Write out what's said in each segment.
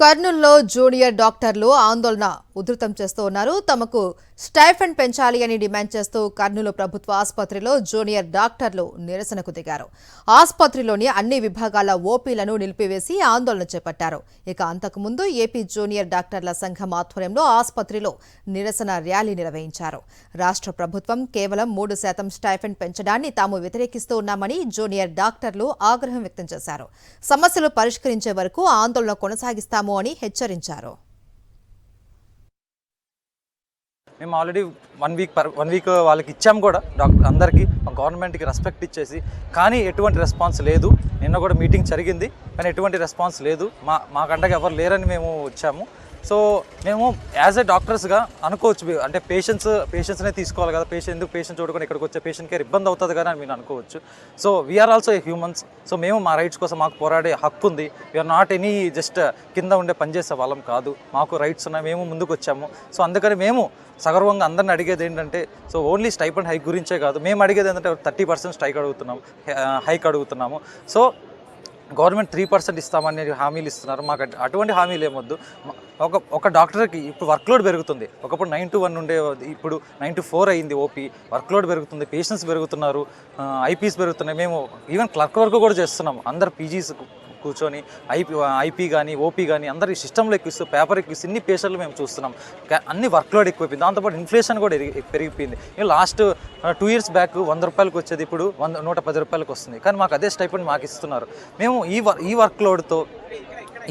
కర్నూలులో జూనియర్ డాక్టర్లు ఆందోళన ఉధృతం చేస్తూ ఉన్నారు. తమకు స్టైఫండ్ పెంచాలి అని డిమాండ్ చేస్తూ కర్నూలు ప్రభుత్వ ఆసుపత్రిలో జూనియర్ డాక్టర్లు నిరసనకు దిగారు. ఆసుపత్రిలోని అన్ని విభాగాల ఓపీలను నిలిపివేసి ఆందోళన చేపట్టారు. ఇక అంతకుముందు ఏపీ జూనియర్ డాక్టర్ల సంఘం ఆధ్వర్యంలో ఆసుపత్రిలో నిరసన ర్యాలీ నిర్వహించారు. రాష్ట్ర ప్రభుత్వం కేవలం 3% స్టైఫండ్ పెంచడాన్ని తాము వ్యతిరేకిస్తూ ఉన్నామని జూనియర్ డాక్టర్లు ఆగ్రహం వ్యక్తం చేశారు. సమస్యలు పరిష్కరించే వరకు ఆందోళన కొనసాగిస్తాము అని హెచ్చరించారు. మేము ఆల్రెడీ వన్ వీక్ వాళ్ళకి ఇచ్చాము కూడా, డాక్టర్ అందరికీ గవర్నమెంట్కి రెస్పెక్ట్ ఇచ్చేసి, కానీ ఎటువంటి రెస్పాన్స్ లేదు. నిన్న కూడా మీటింగ్ జరిగింది, కానీ ఎటువంటి రెస్పాన్స్ లేదు. మాకంటగా ఎవరు లేరని మేము వచ్చాము. సో మేము యాజ్ ఏ డాక్టర్స్గా అనుకోవచ్చు, అంటే పేషెంట్స్నే తీసుకోవాలి కదా, ఎందుకు పేషెంట్ చూడకుండా ఇక్కడికి వచ్చే పేషెంట్ కేర్ ఇబ్బంది అవుతుంది కదా అని మీరు అనుకోవచ్చు. So we are also humans. So మేము మా రైట్స్ కోసం మాకు పోరాడే హక్కు ఉంది. వీఆర్ నాట్ ఎనీ జస్ట్ కింద ఉండే పనిచేసే వాళ్ళం కాదు. మాకు రైట్స్ ఉన్నాయి, మేము ముందుకు వచ్చాము. సో అందుకని మేము సగర్వంగా అందరిని అడిగేది ఏంటంటే, సో ఓన్లీ స్టైపెండ్ హైక్ గురించే కాదు, మేము అడిగేది ఏంటంటే 30% హైక్ అడుగుతున్నాము. సో గవర్నమెంట్ 3% ఇస్తామని హామీలు ఇస్తున్నారు. మాకు అటువంటి హామీలు ఏమొద్దు. ఒక డాక్టర్కి ఇప్పుడు వర్క్లోడ్ పెరుగుతుంది. ఒకప్పుడు 9 to 1 ఉండే, ఇప్పుడు 9 to 4 అయింది. ఓపీ వర్క్లోడ్ పెరుగుతుంది, పేషెంట్స్ పెరుగుతున్నారు, ఐపీస్ పెరుగుతున్నాయి. మేము ఈవెన్ క్లర్క్ వర్క్ కూడా చేస్తున్నాము. అందరు పీజీస్ కూర్చొని ఐపీ కానీ ఓపీ కానీ అందరి సిస్టంలో ఎక్కిస్తూ పేపర్ ఎక్కిస్తూ ఇన్ని పేషెంట్లు మేము చూస్తున్నాం. అన్ని వర్క్లోడ్ ఎక్కువైపోయింది. దాంతోపాటు ఇన్ఫ్లేషన్ కూడా పెరిగిపోయింది. లాస్ట్ 2 years బ్యాక్ 100 రూపాయలకు వచ్చేది ఇప్పుడు 110 రూపాయలకు వస్తుంది. కానీ మాకు అదే స్టైపెండ్ మాకు ఇస్తున్నారు. మేము ఈ వర్క్లోడ్తో,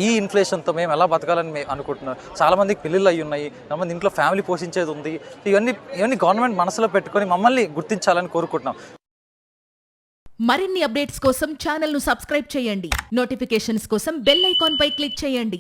ఈ ఇన్ఫ్లేషన్తో మేము ఎలా బతకాలని మేము అనుకుంటున్నాం. చాలామందికి పెళ్ళిళ్ళు అయ్యి ఉన్నాయి, చాలామంది ఇంట్లో ఫ్యామిలీ పోషించేది ఉంది. ఇవన్నీ గవర్నమెంట్ మనసులో పెట్టుకొని మమ్మల్ని గుర్తించాలని కోరుకుంటున్నాం. మరిన్ని అప్డేట్స్ కోసం ఛానల్ను సబ్స్క్రైబ్ చేయండి. నోటిఫికేషన్స్ కోసం బెల్ ఐకాన్ పై క్లిక్ చేయండి.